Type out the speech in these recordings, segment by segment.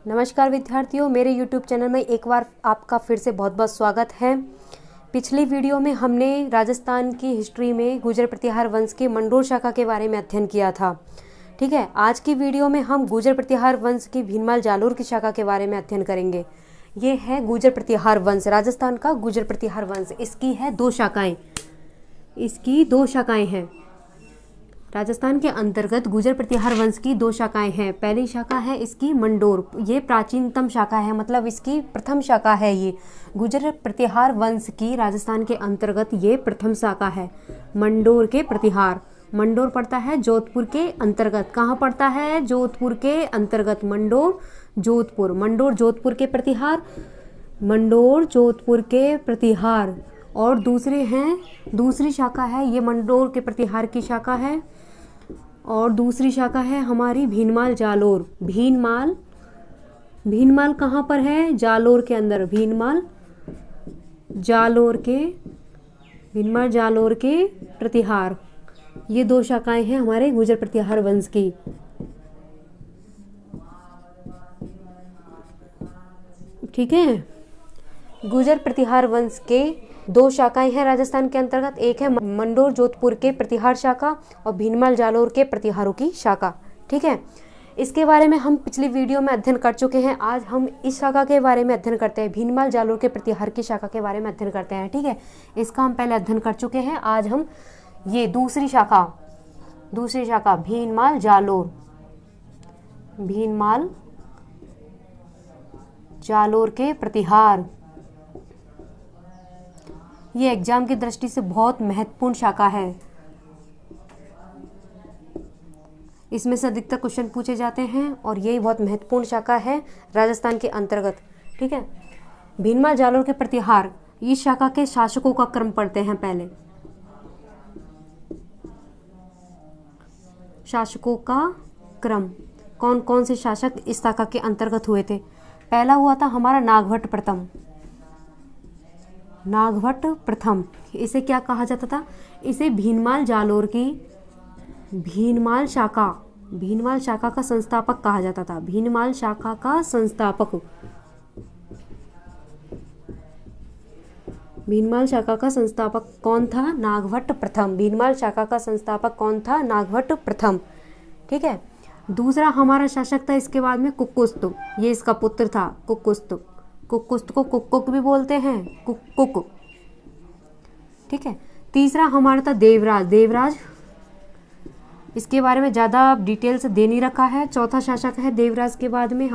नमस्कार विद्यार्थियों, मेरे YouTube चैनल में एक बार आपका फिर से बहुत बहुत स्वागत है। पिछली वीडियो में हमने राजस्थान की हिस्ट्री में गुर्जर प्रतिहार वंश के मंडोर शाखा के बारे में अध्ययन किया था। ठीक है, आज की वीडियो में हम गुर्जर प्रतिहार वंश की भीनमाल जालोर की शाखा के बारे में अध्ययन करेंगे। ये है गुर्जर प्रतिहार वंश, राजस्थान का गुर्जर प्रतिहार वंश। इसकी है दो शाखाएं हैं। राजस्थान के अंतर्गत गुर्जर प्रतिहार वंश की दो शाखाएं हैं। पहली शाखा है इसकी मंडोर, ये प्राचीनतम शाखा है, मतलब इसकी प्रथम शाखा है। ये गुर्जर प्रतिहार वंश की राजस्थान के अंतर्गत ये प्रथम शाखा है। मंडोर के प्रतिहार, मंडोर पड़ता है जोधपुर के अंतर्गत। कहाँ पड़ता है? जोधपुर के अंतर्गत। मंडोर जोधपुर के प्रतिहार, मंडोर जोधपुर के प्रतिहार। और दूसरी शाखा है, ये मंडोर के प्रतिहार की शाखा है। और दूसरी शाखा है हमारी भीनमाल जालोर। भीनमाल कहाँ पर है? जालोर के अंदर। भीनमाल जालोर के प्रतिहार। ये दो शाखाएं हैं हमारे गुर्जर प्रतिहार वंश की। ठीक है, गुर्जर प्रतिहार वंश के दो शाखाएं हैं राजस्थान के अंतर्गत। एक है मंडोर जोधपुर के प्रतिहार शाखा और भीनमाल जालोर के प्रतिहारों की शाखा। ठीक है, इसके बारे में हम पिछली वीडियो में अध्ययन कर चुके हैं। आज हम इस शाखा के बारे में अध्ययन करते हैं, भीनमाल जालोर के प्रतिहार की शाखा के बारे में अध्ययन करते हैं। ठीक है, इसका हम पहले अध्ययन कर चुके हैं। आज हम ये दूसरी शाखा भीनमाल जालोर के प्रतिहार। ये एग्जाम की दृष्टि से बहुत महत्वपूर्ण शाखा है। इसमें से अधिकतर क्वेश्चन पूछे जाते हैं और यही बहुत महत्वपूर्ण शाखा है राजस्थान के अंतर्गत। ठीक है, भीनमाल जालोर के प्रतिहार, इस शाखा के शासकों का क्रम पढ़ते हैं पहले। शासकों का क्रम, कौन कौन से शासक इस शाखा के अंतर्गत हुए थे? पहला हुआ था हमारा नागभट्ट प्रथम। इसे क्या कहा जाता था? इसे भीनमाल जालोर की भीनमाल शाखा का संस्थापक कहा जाता था। भीनमाल शाखा का संस्थापक कौन था? नागभट्ट प्रथम। भीनमाल शाखा का संस्थापक कौन था? नागभट्ट प्रथम। ठीक है, दूसरा हमारा शासक था इसके बाद में कुक्कुस्त। ये इसका पुत्र था कुक्कुस्त को कुक्कुक भी बोलते हैं, कुक्कुक। ठीक है, तीसरा हमारा था देवराज। इसके बारे में ज़्यादा डिटेल्स दे नहीं रखा है। चौथा शासक है देवराज के बाद में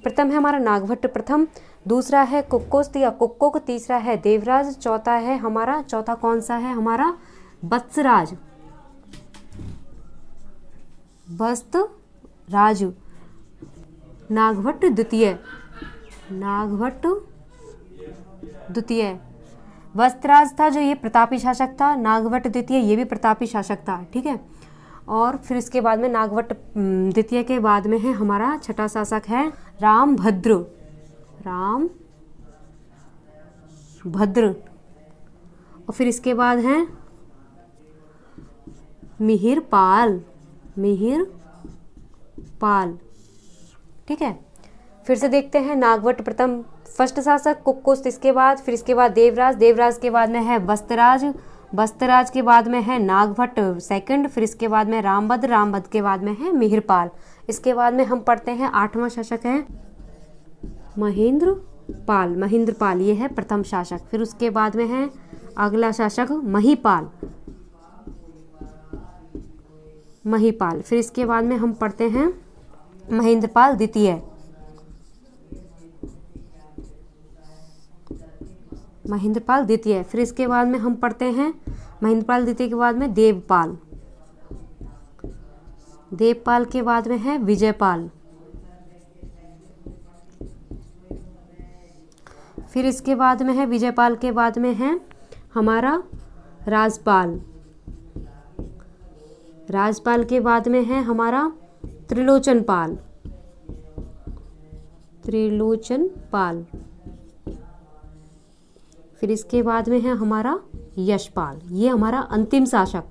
प्रथम है हमारा नागभट्ट प्रथम, दूसरा है कुक्कुस्त या कुक्कुक, तीसरा है देवराज, चौथा कौन सा है हमारा? वत्सराज। नागभट्ट द्वितीय। वत्सराज था जो ये प्रतापी शासक था। नागभट्ट द्वितीय ये भी प्रतापी शासक था। ठीक है, और फिर इसके बाद में नागभट्ट द्वितीय के बाद में है हमारा छठा शासक है रामभद्र। और फिर इसके बाद है मिहिरपाल। ठीक है, फिर से देखते हैं। नागभट्ट प्रथम फर्स्ट शासक, कुक्कुस्त इसके बाद, फिर इसके बाद देवराज के बाद में है वत्सराज के बाद में है नागभट्ट सेकंड, फिर इसके बाद में रामभद्र के बाद में है मिहिरपाल। इसके बाद में हम पढ़ते हैं आठवां शासक है महेंद्रपाल। ये है प्रथम शासक। फिर उसके बाद में है अगला शासक महिपाल। फिर इसके बाद में हम पढ़ते हैं महेंद्रपाल द्वितीय। फिर इसके बाद में हम पढ़ते हैं महेंद्रपाल द्वितीय के बाद में देवपाल के बाद में है विजयपाल। फिर इसके बाद में है विजयपाल के बाद में है हमारा राजपाल के बाद में है हमारा त्रिलोचनपाल। फिर इसके बाद में है हमारा यशपाल। ये हमारा अंतिम शासक,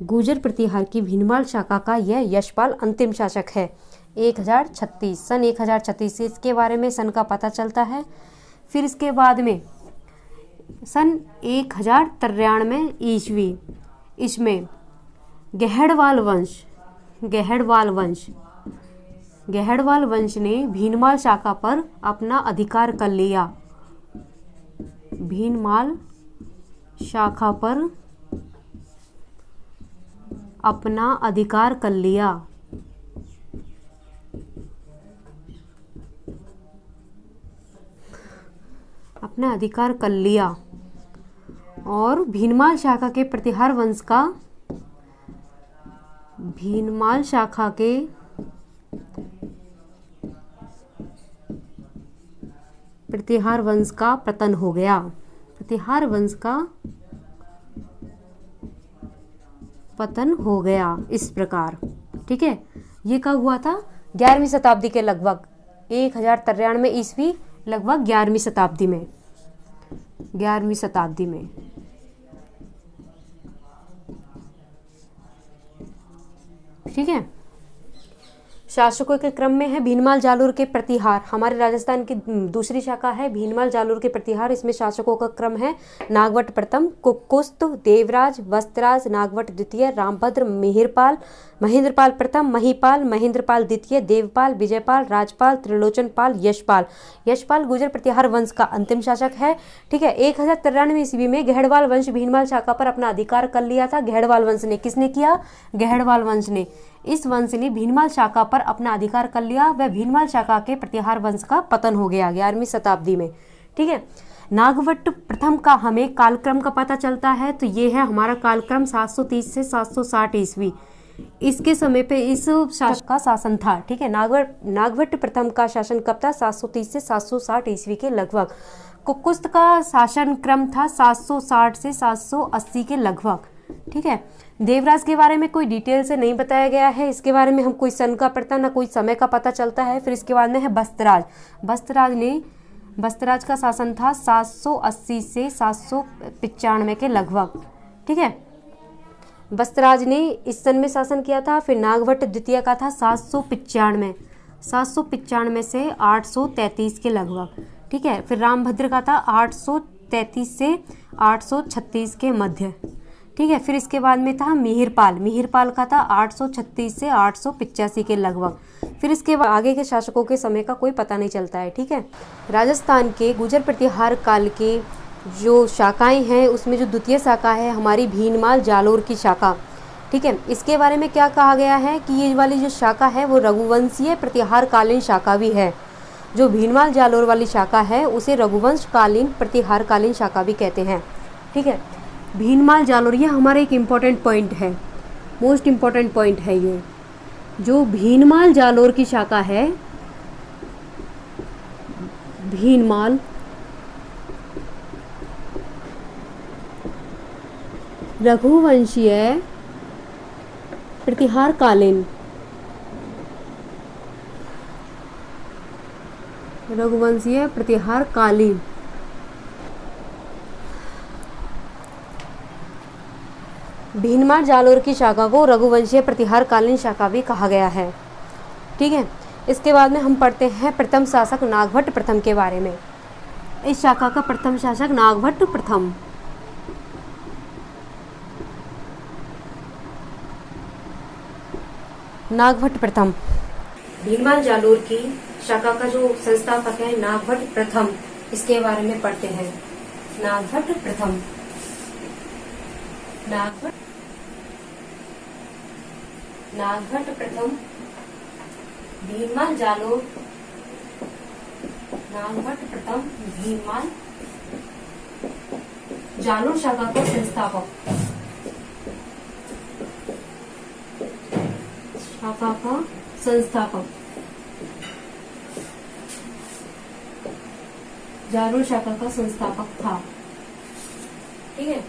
गुर्जर प्रतिहार की भीनमाल शाखा का यह यशपाल अंतिम शासक है। 1036, सन 1036 इसके बारे में सन का पता चलता है। फिर इसके बाद में सन 1093 ईस्वी इसमें गहड़वाल वंश ने भीनमाल शाखा पर अपना अधिकार कर लिया। भीनमाल शाखा पर अपना अधिकार कर लिया। अपना अधिकार कर लिया और भीनमाल शाखा के प्रतिहार वंश का पतन हो गया। प्रतिहार वंश का पतन हो गया इस प्रकार। ठीक है, ये कब हुआ था? 11वीं शताब्दी के लगभग, 1093 ईस्वी, लगभग 11वीं शताब्दी में। 11वीं शताब्दी में। ठीक है, शासकों के क्रम में है भीनमाल जालोर के प्रतिहार। हमारे राजस्थान की दूसरी शाखा है भीनमाल जालोर के प्रतिहार। इसमें शासकों का क्रम है नागवट प्रथम, कुकुस्त, देवराज, वस्त्रराज, नागवट द्वितीय, रामभद्र, मिहिरपाल, महेंद्रपाल प्रथम, महीपाल, महेंद्रपाल द्वितीय, देवपाल, विजयपाल, राजपाल, त्रिलोचनपाल, यशपाल। यशपाल गुर्जर प्रतिहार वंश का अंतिम शासक है। ठीक है, 1093 ईस्वी में गहड़वाल वंश भीनमाल शाखा पर अपना अधिकार कर लिया था। गहड़वाल वंश ने, किसने किया? गहड़वाल वंश ने। इस वंश ने भीनमाल शाखा पर अपना अधिकार कर लिया। वह भीनमाल शाखा के प्रतिहार वंश का पतन हो गया 11वीं शताब्दी में। ठीक है, नागवट प्रथम का हमें कालक्रम का पता चलता है, तो ये है हमारा कालक्रम 730 से 760 ईस्वी। इसके समय पे इस शासक का शासन था। ठीक है, नागवट प्रथम का शासन कब था? 730 से 760 ईस्वी के लगभग। कुकुस्त का शासन क्रम था 760 से 780 के लगभग। ठीक है, देवराज के बारे में कोई डिटेल से नहीं बताया गया है। इसके बारे में हम कोई सन का पता ना कोई समय का पता चलता है। फिर इसके बाद में है वस्त्रराज। वस्त्रराज का शासन था 780 से 795 के लगभग। ठीक है, वस्त्रराज ने इस सन में शासन किया था। फिर नागवट द्वितीय का था 795 से 833 के लगभग। ठीक है, फिर रामभद्र का था 833 से 836 के मध्य। ठीक है, फिर इसके बाद में था मिहिरपाल का था 836 से 885 के लगभग। फिर इसके आगे के शासकों के समय का कोई पता नहीं चलता है। ठीक है, राजस्थान के गुर्जर प्रतिहार काल के जो शाखाएं हैं उसमें जो द्वितीय शाखा है हमारी भीनमाल जालोर की शाखा। ठीक है, इसके बारे में क्या कहा गया है कि ये वाली जो शाखा है वो रघुवंशीय प्रतिहार कालीन शाखा भी है। जो भीनमाल जालोर वाली शाखा है उसे रघुवंश कालीन प्रतिहार कालीन शाखा भी कहते हैं। ठीक है, भीनमाल जालोर ये हमारा एक इम्पॉर्टेंट पॉइंट है, मोस्ट इम्पॉर्टेंट पॉइंट है। ये जो भीनमाल जालोर की शाखा है, भीनमाल रघुवंशीय प्रतिहार कालीन, रघुवंशीय प्रतिहार कालीन भीनमाल जालोर की शाखा को रघुवंशीय प्रतिहार कालीन शाखा भी कहा गया है। ठीक है, इसके बाद में हम पढ़ते हैं प्रथम शासक नागभट्ट प्रथम के बारे में। इस शाखा का प्रथम शासक नागभट्ट प्रथम। नागभट्ट प्रथम भीनमाल जालोर की शाखा का जो संस्थापक है नागभट्ट प्रथम, इसके बारे में पढ़ते हैं। नागभट्ट प्रथम, नागभट्ट प्रथम भीनमाल जालोर, नागभट्ट प्रथम भीनमाल जालोर शाखा का संस्थापक, शाखा का संस्थापक, जालोर शाखा का संस्थापक था। ठीक है,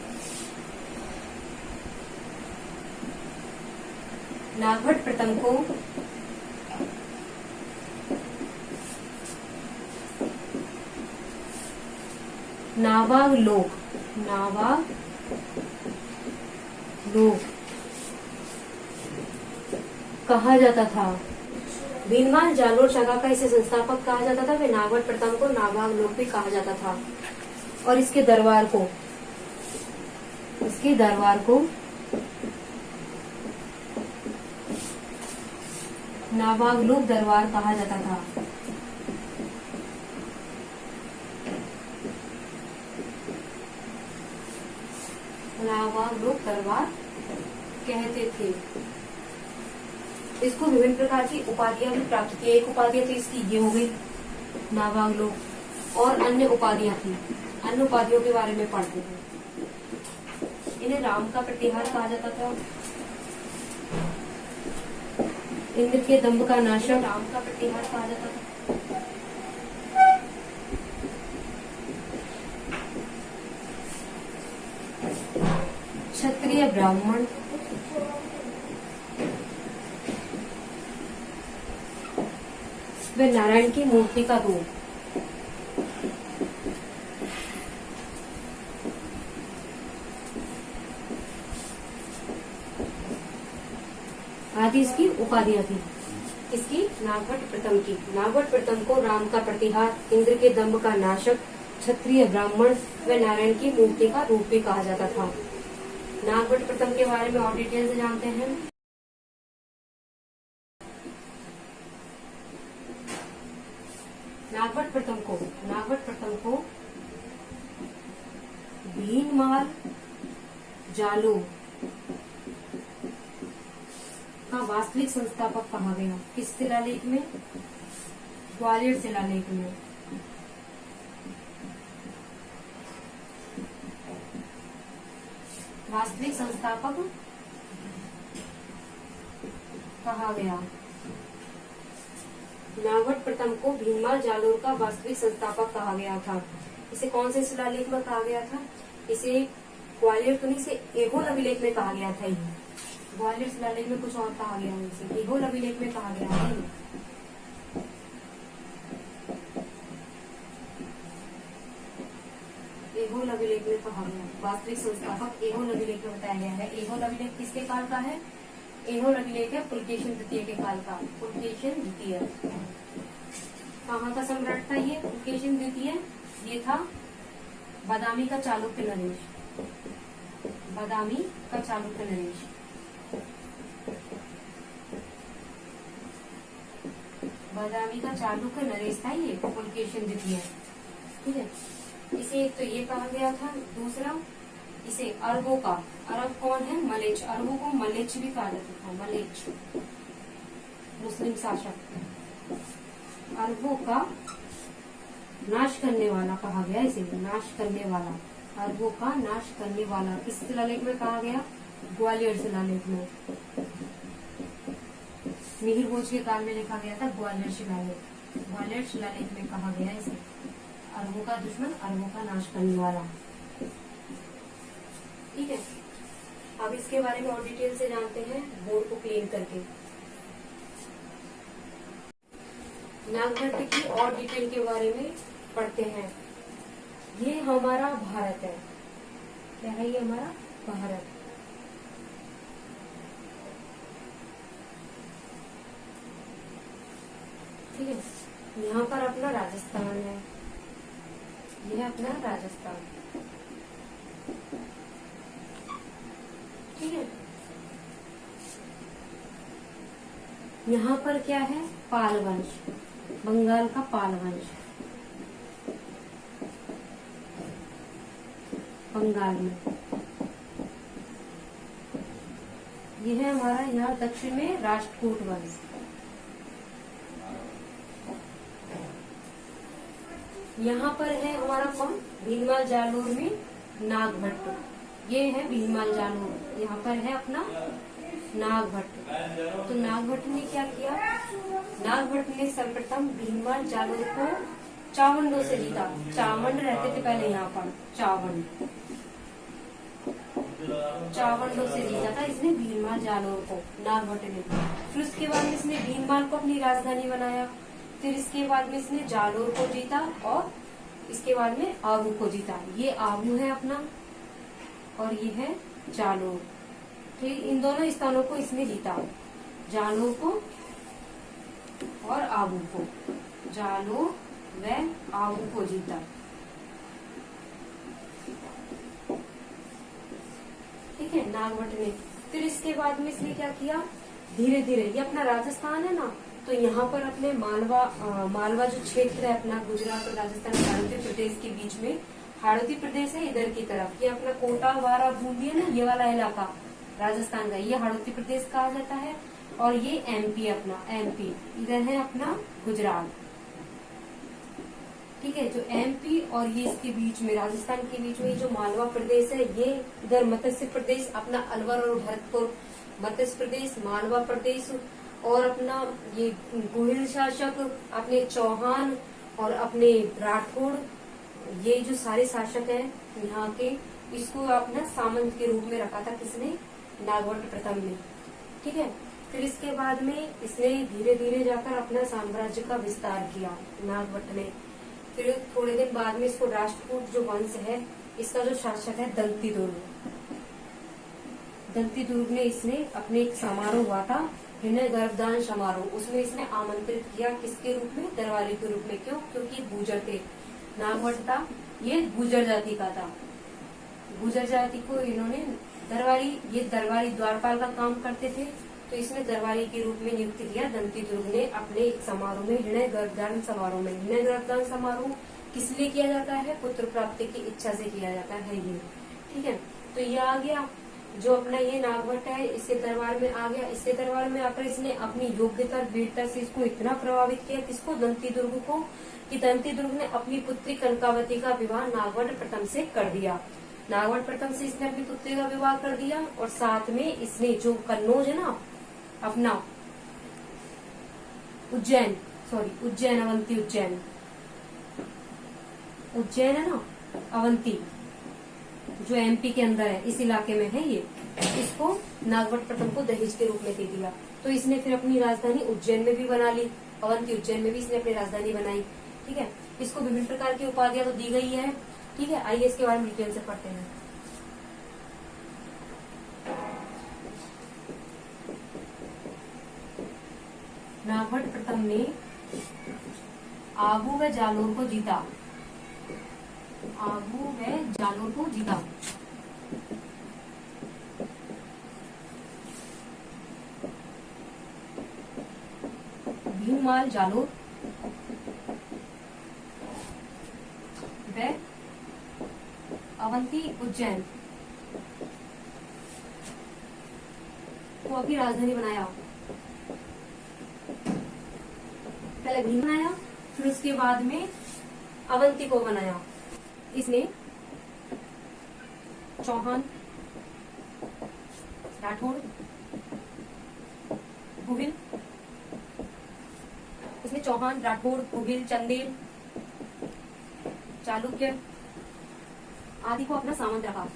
नागभट्ट प्रथम को नावाग लोक कहा जाता था। भीनमाल जालोर शाखा का इसे संस्थापक कहा जाता था। वे नागभट्ट प्रथम को नाभाग लोक भी कहा जाता था। और इसके दरबार को नाभाग लोक दरबार कहा जाता था। नाभाग लोक दरबार कहते थे। इसको विभिन्न प्रकार की उपाधियां भी प्राप्त की। एक उपाधियां तो इसकी ये हो गई नाभाग लोक, और अन्य उपाधियां थी। अन्य उपाधियों के बारे में पढ़ते हैं। इन्हें राम का प्रतिहार कहा जाता था। इंद्र के दंभ का नाशक राम का प्रतिहार कहा जाता था। क्षत्रिय ब्राह्मण वे नारायण की मूर्ति का रूप। आदि इसकी उपाधियां थी। इसकी नागभट्ट प्रथम की। नागभट्ट प्रथम को राम का प्रतिहार, इंद्र के दंभ का नाशक, क्षत्रिय ब्राह्मण व नारायण की मूर्ति का रूप भी कहा जाता था। नागभट्ट प्रथम के बारे में और डिटेल से जानते हैं। नागभट्ट प्रथम को भीनमाल जालोर का वास्तविक संस्थापक कहा गया। किस शिलालेख में? ग्वालियर शिलालेख में। वास्तविक संस्थापक कहा गया। नागभट्ट प्रथम को भीनमाल जालोर का वास्तविक संस्थापक कहा गया था। इसे कौन से शिलालेख में कहा गया था? इसे ग्वालियर तो नहीं, से एहोल अभिलेख में कहा गया था। ये ग्वालियर शिलालेख में कुछ और कहा गया है, इसे एहोल अभिलेख में कहा गया है। एहोल अभिलेख में कहा गया वास्तविक संस्थापक एहोल अभिलेख में बताया गया है। एहोल अभिलेख किसके काल का है? एहोल अभिलेख है पुलकेशिन द्वितीय के काल का। पुलकेशिन द्वितीय कहाँ का सम्राट था? ये पुलकेशिन द्वितीय, ये था बादामी का चालुक्य नरेश। बादामी का चालुक्य नरेश। बादामी का चालुक्य नरेश था ये पुलकेशिन द्वितीय। ठीक है, इसे एक तो ये कहा गया था। दूसरा, इसे अरबों का, अरब कौन है? मलेच्छ। अरबों को मलेच्छ भी कहा जाता था। मलेच्छ मुस्लिम शासक। अरबों का नाश करने वाला कहा गया। इसे नाश करने वाला, अरबों का नाश करने वाला किस शिलालेख में कहा गया? ग्वालियर शिलालेख में। मिहिर भोज के काल में लिखा गया था ग्वालियर शिलालेख। ग्वालियर शिलालेख में कहा गया इसे अरबों का दुश्मन, अरबों का नाश करने वाला। ठीक है, अब इसके बारे में और डिटेल से जानते हैं बोर्ड को क्लीन करके। नागभट्ट की और डिटेल के बारे में पढ़ते हैं। ये हमारा भारत है। क्या है ये? हमारा भारत। ठीक है, यहाँ पर अपना राजस्थान है। यह अपना राजस्थान। ठीक है, यहाँ पर क्या है? पाल वंश, बंगाल का पाल वंश, बंगाल में। यह है हमारा यहाँ दक्षिण में राष्ट्रकूट वंश। यहाँ पर है हमारा कौन? भीनमाल जालोर में नागभट्ट। ये है भीनमाल जालोर। यहाँ पर है अपना नागभट्ट। तो नागभट्ट ने क्या किया? नागभट्ट ने सर्वप्रथम भीनमाल जालोर को चावंडों से जीता। चावंड रहते थे पहले यहाँ पर। चावंडों से जीता था इसने भीनमाल जालोर को, नागभट्ट ने। फिर उसके बाद में इसने भीनमाल को अपनी राजधानी बनाया। फिर इसके बाद में इसने जालोर को जीता और इसके बाद में आबू को जीता। ये आबू है अपना और ये है जालोर। फिर इन दोनों स्थानों को इसने जीता, जालोर को और आबू को, जालोर व आबू को जीता। ठीक है, नागवट ने। फिर इसके बाद में इसने क्या किया, धीरे धीरे, ये अपना राजस्थान है ना, तो यहाँ पर अपने मालवा जो क्षेत्र है अपना, गुजरात और राजस्थान हाड़ौती प्रदेश के बीच में, हाड़ौती प्रदेश है इधर की तरफ, ये अपना कोटा वारा बूंदी है ना, ये वाला इलाका राजस्थान का, ये हाड़ौती प्रदेश कहा जाता है। और ये एमपी, अपना एमपी इधर है अपना गुजरात। ठीक है, जो एमपी और ये इसके बीच में, राजस्थान के बीच में जो मालवा प्रदेश है, ये इधर मत्स्य प्रदेश अपना अलवर और भरतपुर, मत्स्य प्रदेश, मालवा प्रदेश, और अपना ये गोहिल शासक अपने चौहान और अपने राठौड़, ये जो सारे शासक हैं यहाँ के, इसको अपना सामंत के रूप में रखा था किसने, नागवट प्रथम ने। ठीक है, फिर इसके बाद में इसने धीरे धीरे जाकर अपना साम्राज्य का विस्तार किया नागवट ने। फिर थोड़े दिन बाद में इसको राष्ट्रकूट जो वंश है, इसका जो शासक है दंतीदुर्ग, दंतीदुर्ग ने इसने अपने एक समारोह हुआ था, हिरण्य गर्भदान समारोह, उसमें इसने आमंत्रित किया, किसके रूप में, दरबारी के रूप में। क्यों, क्योंकि गुर्जर थे, नागवट था ये गुर्जर जाति का था, गुर्जर जाति को इन्होंने दरबारी, ये दरबारी द्वारपाल का काम करते थे, तो इसने दरबारी के रूप में नियुक्त किया दंतीदुर्ग ने अपने एक समारोह में, हिरण्य गर्भदान समारोह में। हिरण्य गर्भदान समारोह किस लिए किया जाता है, पुत्र प्राप्ति की इच्छा से किया जाता है ये। ठीक है, तो ये आ गया जो अपना ये नागवट है, इसके दरबार में आ गया। इसके दरबार में आकर इसने अपनी योग्यता वीरता से इसको इतना प्रभावित किया, किसको, दंतीदुर्ग को, कि दंतीदुर्ग ने अपनी पुत्री कनकावती का विवाह नागवट प्रथम से कर दिया। नागवट प्रथम से इसने अपनी पुत्री का विवाह कर दिया, और साथ में इसने जो कन्नौज है ना अपना, उज्जैन, उज्जैन, अवंती उज्जैन, उज्जैन है ना, अवंती जो एमपी के अंदर है, इस इलाके में है ये, इसको नागवट प्रथम को दहेज के रूप में दे दिया। तो इसने फिर अपनी राजधानी उज्जैन में भी बना ली, अवंती उज्जैन में भी इसने अपनी राजधानी बनाई। ठीक है, इसको विभिन्न प्रकार की उपाधियां तो दी गई है। ठीक है, आइए इसके बारे में डिटेल से पढ़ते हैं। नागवट प्रथम ने आबू व जालोर को जीता, आबू व जालोर को जीता। भीनमाल जालोर व अवंती उज्जैन को अपनी राजधानी बनाया। पहले भीम बनाया, फिर उसके बाद में अवंती को बनाया। इसने चौहान, राठौड़, गुहिल, इसने चौहान, राठौड़, गुहिल, चंदेल, चालुक्य आदि को अपना सामंत रखा,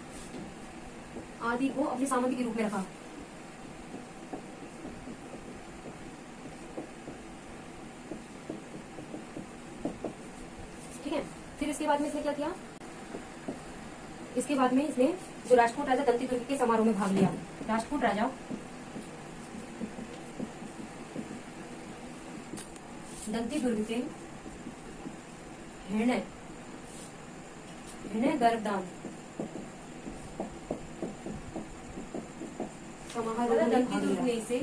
आदि को अपने सामंत के रूप में रखा। ठीक है, फिर इसके बाद में इसने क्या किया, इसके बाद में इसने जो राजपूत राजा दंतीदुर्ग के समारोह में भाग लिया। राजपूत राजा दंतीदुर्ग के हिरण्य गर्भदान समारोह में दंतीदुर्ग ने इसे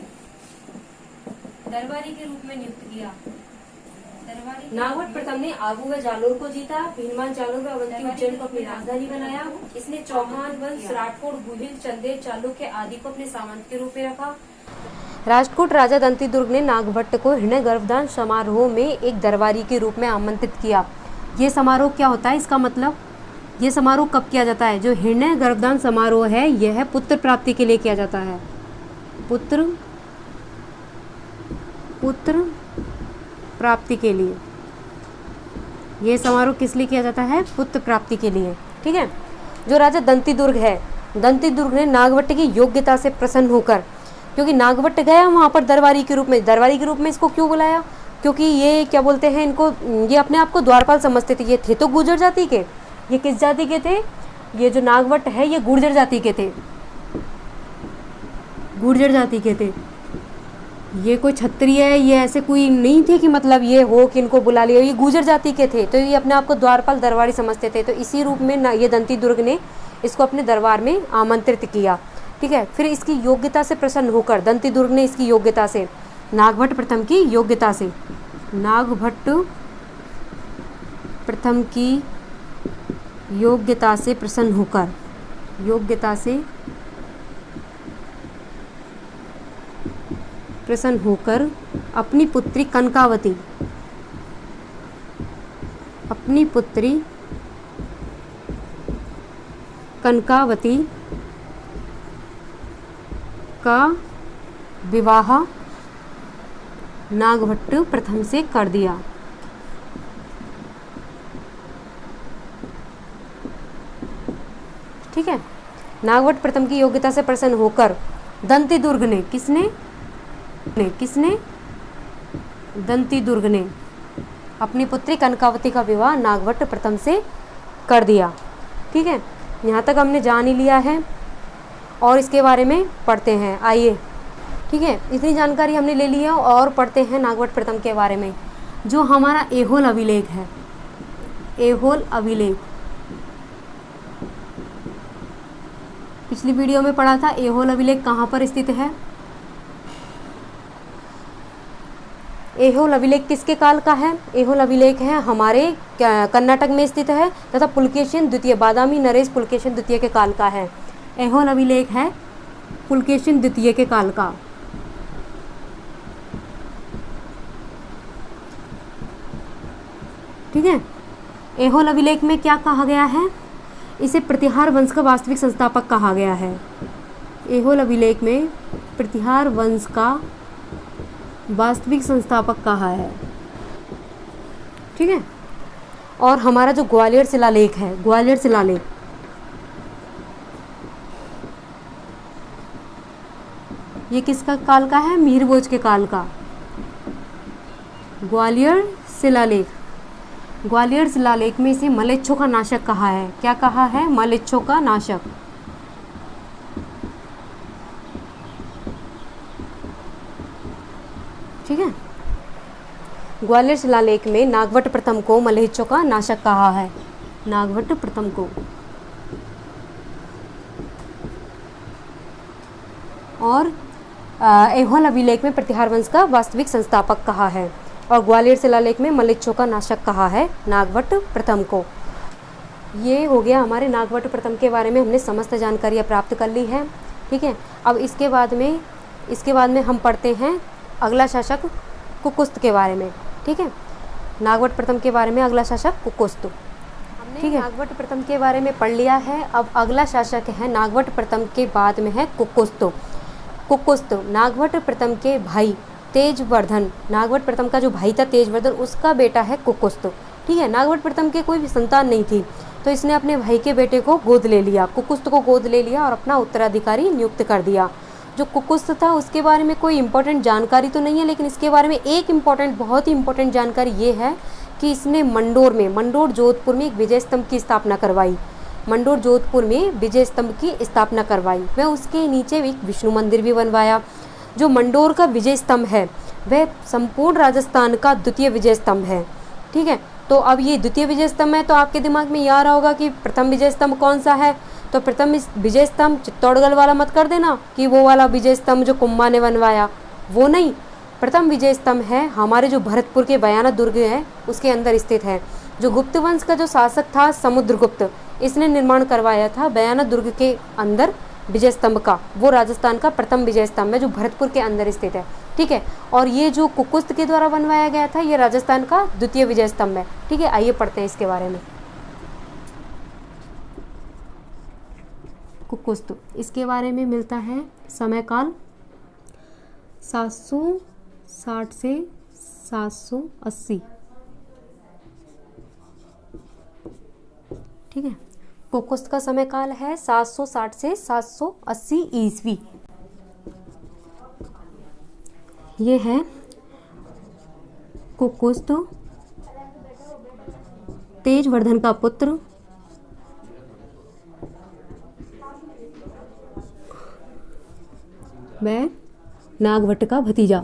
दरबारी के रूप में नियुक्त किया। नागवट प्रथम ने आबू व जालोर को जीता, भीनमाल जालोर व अवंती उज्जैन को अपनी राजधानी बनाया। इसने चौहान वंश, राठौड़, गुहिल, चंदेल, चालुक्य आदि को अपने सामंत के रूप में रखा। राष्ट्रकूट राजा दंतीदुर्ग ने नागवट को हिरण्य गर्भदान समारोह में एक दरबारी के रूप में आमंत्रित किया। ये समारोह क्या होता है, इसका मतलब ये समारोह कब किया जाता है, जो हिरण्य गर्भदान समारोह है यह पुत्र प्राप्ति के लिए किया जाता है। पुत्र प्राप्ति के लिए ये समारोह किस लिए किया जाता है, पुत्र प्राप्ति के लिए। ठीक है, जो राजा दंतीदुर्ग है, दंतीदुर्ग ने नागवट की योग्यता से प्रसन्न होकर, क्योंकि नागवट गया वहाँ पर दरबारी के रूप में इसको क्यों बुलाया, क्योंकि ये क्या बोलते हैं इनको, ये अपने आप को द्वारपाल समझते थे। ये थे तो गुर्जर जाति के, ये किस जाति के थे, ये जो नागवट है ये गुर्जर जाति के थे, गुर्जर जाति के थे। ये कोई क्षत्रिय है, ये ऐसे कोई नहीं थे कि मतलब ये हो कि इनको बुला लिया। ये गुर्जर जाति के थे, तो ये अपने आप को द्वारपाल दरबारी समझते थे। तो इसी रूप में ना ये दंती दुर्ग ने इसको अपने दरबार में आमंत्रित किया। ठीक है, फिर इसकी योग्यता से प्रसन्न होकर दंती दुर्ग ने इसकी योग्यता से, नागभट्ट प्रथम की योग्यता से, नागभट्ट प्रथम की योग्यता से प्रसन्न होकर, योग्यता से प्रसन्न होकर अपनी पुत्री कनकावती, अपनी पुत्री कनकावती का विवाह नागभट्ट प्रथम से कर दिया। ठीक है, नागभट्ट प्रथम की योग्यता से प्रसन्न होकर दंती दुर्ग ने, किसने दंती दुर्ग ने अपनी पुत्री कनकावती का विवाह नागभट्ट प्रथम से कर दिया। ठीक है, यहाँ तक हमने जान ही लिया है और इसके बारे में पढ़ते हैं। आइए, ठीक है, इतनी जानकारी हमने ले ली है और पढ़ते हैं नागभट्ट प्रथम के बारे में। जो हमारा ऐहोल अभिलेख है, ऐहोल अभिलेख, पिछली वीडियो में पढ़ा था ऐहोल अभिलेख कहाँ पर स्थित है। ऐहोल अभिलेख किसके काल का है? ऐहोल अभिलेख है हमारे कर्नाटक में स्थित है तथा पुलकेशिन द्वितीय, बादामी नरेश पुलकेशिन द्वितीय के काल का है। ऐहोल अभिलेख है पुलकेशिन द्वितीय के काल का। ठीक है, ऐहोल अभिलेख में क्या कहा गया है? इसे प्रतिहार वंश का वास्तविक संस्थापक कहा गया है। ऐहोल अभिलेख में प्रतिहार वंश का वास्तविक संस्थापक कहा है। ठीक है, और हमारा जो ग्वालियर शिलालेख है, ग्वालियर शिलालेख, ये किसका काल का है? मिहिरभोज के काल का। ग्वालियर शिलालेख, ग्वालियर शिलालेख में इसे मलेच्छों का नाशक कहा है। क्या कहा है? मलेच्छों का नाशक। ठीक है, ग्वालियर शिलालेख में नागभट्ट प्रथम को मलेच्छों का नाशक कहा है। नागभट्ट प्रथम को। और ऐहोल अभिलेख में प्रतिहार वंश का वास्तविक संस्थापक कहा है और ग्वालियर शिलालेख में मलेच्छों का नाशक कहा है नागभट्ट प्रथम को। ये हो गया हमारे नागभट्ट प्रथम के बारे में, हमने समस्त जानकारियाँ प्राप्त कर ली है। ठीक है, अब इसके बाद में हम पढ़ते हैं अगला शासक कुकुस्त के बारे में। ठीक है, नागभट्ट प्रथम के बारे में अगला शासक कुकुस्त। ठीक है, नागभट्ट प्रथम के बारे में पढ़ लिया है। अब अगला शासक है नागभट्ट प्रथम के बाद में है कुकुस्त। कुकुस्त नागभट्ट प्रथम के भाई तेजवर्धन, नागभट्ट प्रथम का जो भाई था तेजवर्धन, उसका बेटा है कुकुस्त। ठीक है, नागभट्ट प्रथम के कोई भी संतान नहीं थी तो इसने अपने भाई के बेटे को गोद ले लिया, कुकुस्त को गोद ले लिया और अपना उत्तराधिकारी नियुक्त कर दिया। जो कुकुस्त था उसके बारे में कोई इंपॉर्टेंट जानकारी तो नहीं है, लेकिन इसके बारे में एक इम्पॉर्टेंट, बहुत ही इंपॉर्टेंट जानकारी ये है कि इसने मंडोर जोधपुर में एक विजय स्तंभ की स्थापना करवाई। मंडोर जोधपुर में विजय स्तंभ की स्थापना करवाई। वह उसके नीचे एक विष्णु मंदिर भी बनवाया। जो मंडोर का विजय स्तंभ है वह संपूर्ण राजस्थान का द्वितीय विजय स्तंभ है। ठीक है, तो अब ये द्वितीय विजय स्तंभ है तो आपके दिमाग में ये आ रहा होगा कि प्रथम विजय स्तंभ कौन सा है। तो प्रथम विजय स्तंभ चित्तौड़गढ़ वाला मत कर देना कि वो वाला विजय स्तंभ जो कुम्मा ने बनवाया, वो नहीं। प्रथम विजय स्तंभ है हमारे जो भरतपुर के बयाना दुर्ग है उसके अंदर स्थित है। जो गुप्त वंश का जो शासक था समुद्रगुप्त, इसने निर्माण करवाया था बयाना दुर्ग के अंदर विजय स्तंभ का। वो राजस्थान का प्रथम विजय स्तंभ है जो भरतपुर के अंदर स्थित है। ठीक है, और ये जो कुकुस्त के द्वारा बनवाया गया था ये राजस्थान का द्वितीय विजय स्तंभ है। ठीक है, आइए पढ़ते हैं इसके बारे में। कुकुस्त, इसके बारे में मिलता है समयकाल 760 से 780। ठीक है, कुकुस्त का समयकाल है 760 से 780 ईस्वी। ये है कुकुस्त तेजवर्धन का पुत्र, वह नागभट्ट का भतीजा।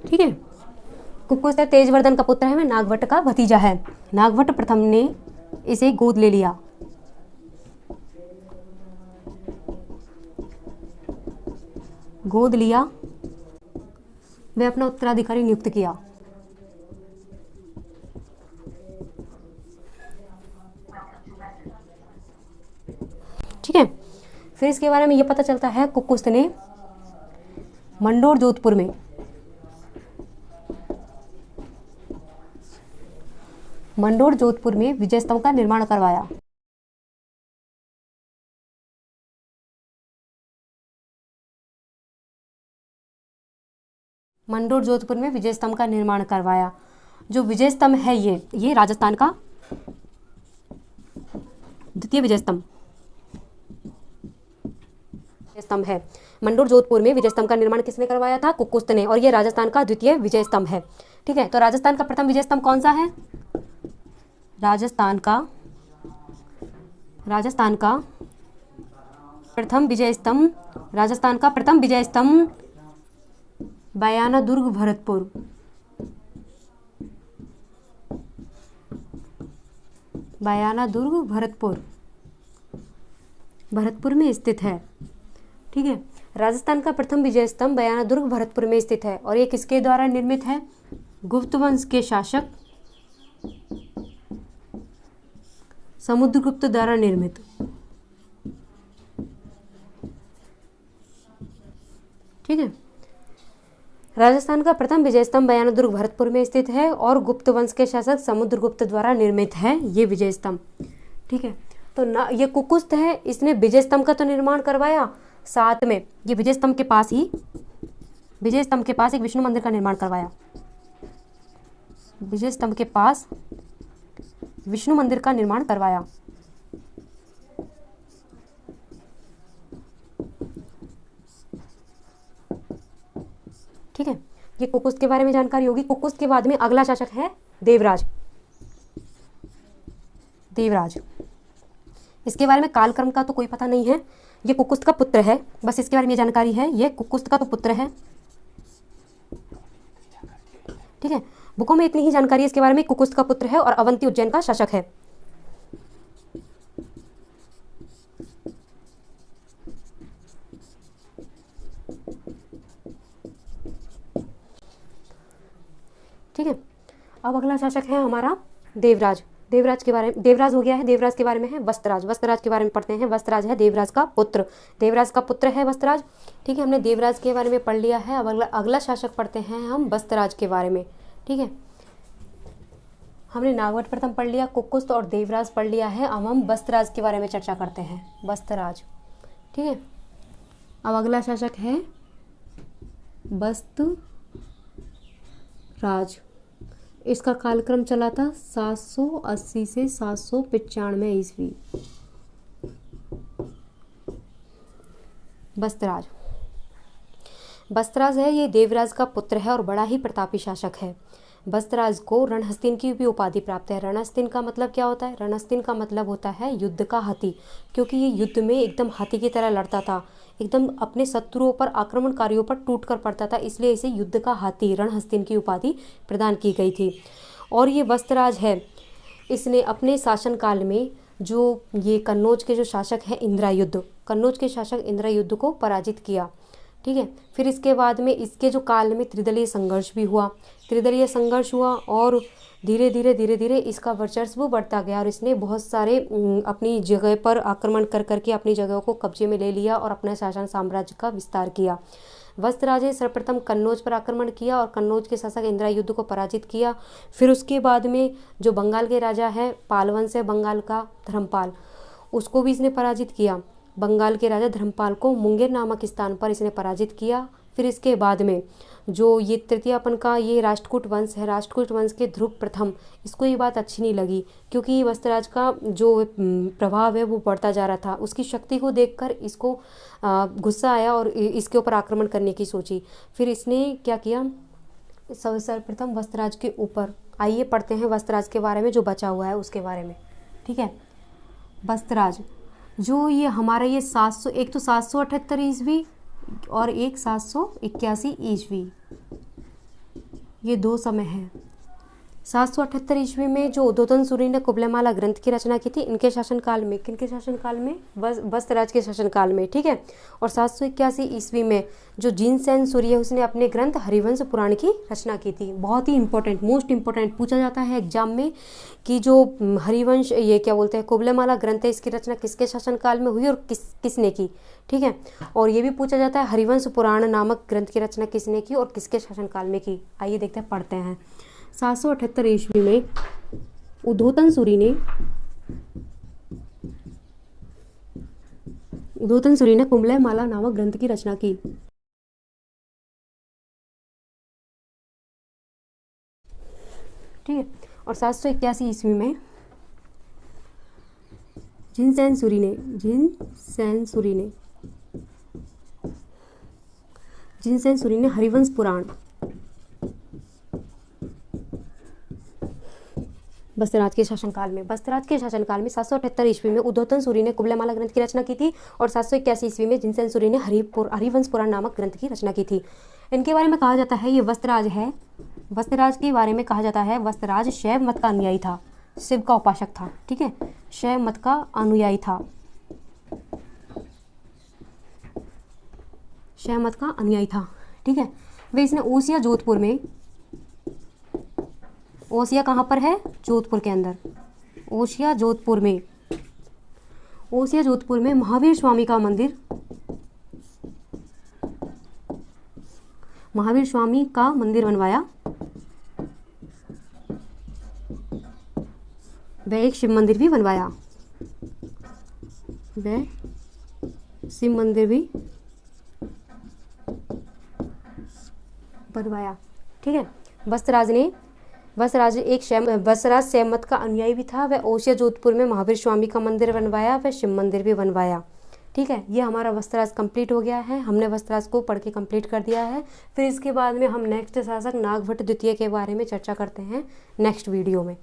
ठीक है। कुकुस्त तेजवर्धन का पुत्र है, वह नागवट का भतीजा है। नागवट प्रथम ने इसे गोद ले लिया। गोद लिया, वह अपना उत्तराधिकारी नियुक्त किया। ठीक है। फिर इसके बारे में यह पता चलता है कुकुस्त ने मंडोर जोधपुर में विजय स्तंभ का निर्माण करवाया। मंडोर जोधपुर में विजय स्तंभ का निर्माण करवाया। जो विजय स्तंभ है ये राजस्थान का द्वितीय विजय स्तंभ है। मंडोर जोधपुर में विजय स्तंभ का निर्माण किसने करवाया था? कुकुस्त ने। और ये राजस्थान का द्वितीय विजय स्तंभ है। ठीक है। तो राजस्थान का प्रथम विजय स्तंभ कौन सा है? राजस्थान का प्रथम विजय स्तंभ बयाना दुर्ग भरतपुर। भरतपुर में स्थित है। ठीक है। राजस्थान का प्रथम विजय स्तंभ बयाना दुर्ग भरतपुर में स्थित है। और ये किसके द्वारा निर्मित है? गुप्त वंश के शासक समुद्रगुप्त द्वारा निर्मित। ठीक है। राजस्थान का प्रथम विजय स्तंभ बयाना दुर्ग भरतपुर में स्थित है और गुप्त वंश के शासक समुद्रगुप्त द्वारा निर्मित है ये विजय स्तंभ। ठीक है। तो ना ये कुकुस्त है, इसने विजय स्तंभ का तो निर्माण करवाया, साथ में ये विजय स्तंभ के पास एक विष्णु मंदिर का निर्माण करवाया। विजय स्तंभ के पास विष्णु मंदिर का निर्माण करवाया। ठीक है। ये कुकुस्त के बारे में जानकारी होगी। कुकुस्त के बाद में अगला शासक है देवराज। इसके बारे में कालक्रम का तो कोई पता नहीं है। ये कुकुस्त का पुत्र है, बस इसके बारे में जानकारी है। ये कुकुस्त का तो पुत्र है। ठीक है। बुकों में इतनी ही जानकारी है इसके बारे में। कुकुस्त का पुत्र है और अवंती उज्जैन का शासक है। ठीक है। अब अगला शासक है हमारा देवराज। देवराज के बारे में, देवराज हो गया है। देवराज के बारे में है वस्त्रराज। वस्त्रराज के बारे में पढ़ते हैं। वस्त्रराज है देवराज का पुत्र। देवराज का पुत्र है वस्त्रराज। ठीक है। हमने देवराज के बारे में पढ़ लिया है। अब अगला शासक पढ़ते हैं हम वस्त्रराज के बारे में। ठीक है। हमने नागवट प्रथम पढ़ लिया, कुकुस्त और देवराज पढ़ लिया है। अब हम वस्त्रराज के बारे में चर्चा करते हैं। वस्त्रराज। ठीक है। अब अगला शासक है वस्त्रराज। इसका कालक्रम चला था 780 से 795 ईस्वी। वस्त्रराज है ये देवराज का पुत्र है और बड़ा ही प्रतापी शासक है। वस्त्रराज को रणहस्तिन की भी उपाधि प्राप्त है। रणहस्तिन का मतलब क्या होता है? रणहस्तिन का मतलब होता है युद्ध का हाथी, क्योंकि ये युद्ध में एकदम हाथी की तरह लड़ता था, एकदम अपने शत्रुओं पर, आक्रमणकारियों पर टूट कर पड़ता था, इसलिए इसे युद्ध का हाथी रणहस्तिन की उपाधि प्रदान की गई थी। और ये वस्त्रराज है, इसने अपने शासनकाल में जो ये कन्नौज के जो शासक हैं कन्नौज के शासक इंद्रयुद्ध को पराजित किया। ठीक है। फिर इसके बाद में इसके जो काल में त्रिदलीय संघर्ष भी हुआ। और धीरे धीरे इसका वर्चस्व बढ़ता गया और इसने बहुत सारे अपनी जगह पर आक्रमण कर करके अपनी जगह को कब्जे में ले लिया और अपना शासन साम्राज्य का विस्तार किया। वस्त्रराज ने सर्वप्रथम कन्नौज पर आक्रमण किया और कन्नौज के शासक इंद्रयुद्ध को पराजित किया। फिर उसके बाद में जो बंगाल के राजा है, पालवंश है बंगाल का, धर्मपाल, उसको भी इसने पराजित किया। बंगाल के राजा धर्मपाल को मुंगेर नामक स्थान पर इसने पराजित किया। फिर इसके बाद में जो ये तृतीयापन का ये राष्ट्रकूट वंश है, राष्ट्रकूट वंश के ध्रुव प्रथम, इसको ये बात अच्छी नहीं लगी, क्योंकि वस्त्रराज का जो प्रभाव है वो बढ़ता जा रहा था। उसकी शक्ति को देखकर इसको गुस्सा आया और इसके ऊपर आक्रमण करने की सोची। फिर इसने क्या किया, सर्वप्रथम वस्त्रराज के ऊपर, आइए पढ़ते हैं वस्त्रराज के बारे में जो बचा हुआ है उसके बारे में। ठीक है। वस्त्रराज जो ये हमारा ये 700, एक तो 778 ईस्वी और एक 781 ईस्वी, ये 2 समय है। 778 ईस्वी में जो उद्योधन सूरी ने कुबलामाला ग्रंथ की रचना की थी, इनके शासनकाल में, किनके शासनकाल में, वत्सराज के शासनकाल में, ठीक है। और 781 ईस्वी में जो जिनसेन सूरी है उसने अपने ग्रंथ हरिवंश पुराण की रचना की थी। बहुत ही इंपॉर्टेंट, मोस्ट इंपॉर्टेंट पूछा जाता है एग्जाम में कि जो हरिवंश, ये क्या बोलते हैं, कुबलामाला ग्रंथ है, इसकी रचना किसके शासनकाल में हुई और किसने की, ठीक है। और ये भी पूछा जाता है हरिवंश पुराण नामक ग्रंथ की रचना किसने की और किसके शासनकाल में की। आइए देखते हैं, पढ़ते हैं। 778 ईस्वी में उद्योधन सूरी ने कुबलामाला नामक ग्रंथ की रचना की। ठीक है। और 781 ईस्वी में जिनसेन सूरी ने हरिवंश पुराण वत्सराज के शासनकाल में 778 ईस्वी में उद्योधन सूरी ने कुबलामाला ग्रंथ की रचना की थी और 781 ईस्वी में जिनसेन सूरी ने हरिवंश पुराण नामक ग्रंथ की रचना की थी। इनके बारे में कहा जाता है ये वत्सराज है, वत्सराज के बारे में कहा जाता है वत्सराज शैव मत का अनुयायी था, शिव का उपासक था, ठीक है, शैव मत का अनुयायी था, शैव मत का अनुयायी था, ठीक है। वे इसने ओसिया जोधपुर में, ओसिया कहाँ पर है, जोधपुर के अंदर, ओसिया जोधपुर में महावीर स्वामी का मंदिर बनवाया। वह एक शिव मंदिर भी बनवाया, ठीक है। वत्सराज शैव मत का अनुयायी भी था। वह ओसिया जोधपुर में महावीर स्वामी का मंदिर बनवाया, वह शिव मंदिर भी बनवाया, ठीक है। ये हमारा वत्सराज कंप्लीट हो गया है, हमने वत्सराज को पढ़ के कंप्लीट कर दिया है। फिर इसके बाद में हम नेक्स्ट शासक नागभट्ट द्वितीय के बारे में चर्चा करते हैं नेक्स्ट वीडियो में।